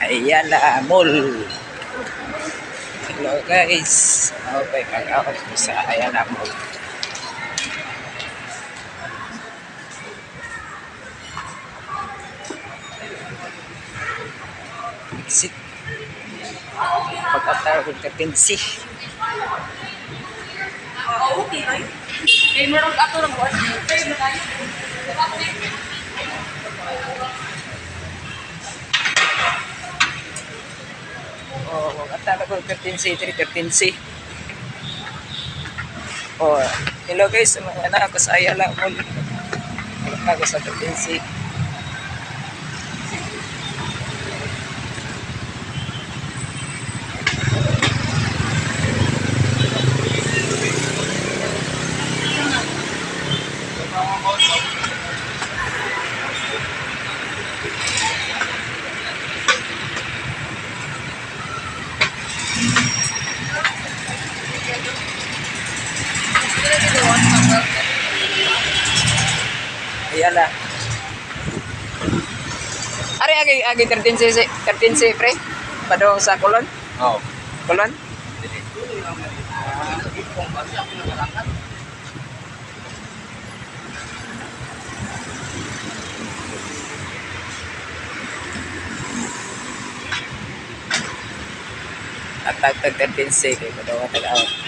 Ayala Mall. Hello guys. Okay, kag-out ko sa Ayala Mall. Exit. Pag-atar ko ka pinsi. Okay, right? Kaya mo lang ato ng buwan. Oh, pag-atar ko ka pinsi, 13C. Oh, hello guys, mga anak ako sa Ayala Mall. Ako sa 13C. Ayala. Ari agi 13C pre. Padong sa Kulon. Oh. Kulon. At tag 13C kay padong tag-out.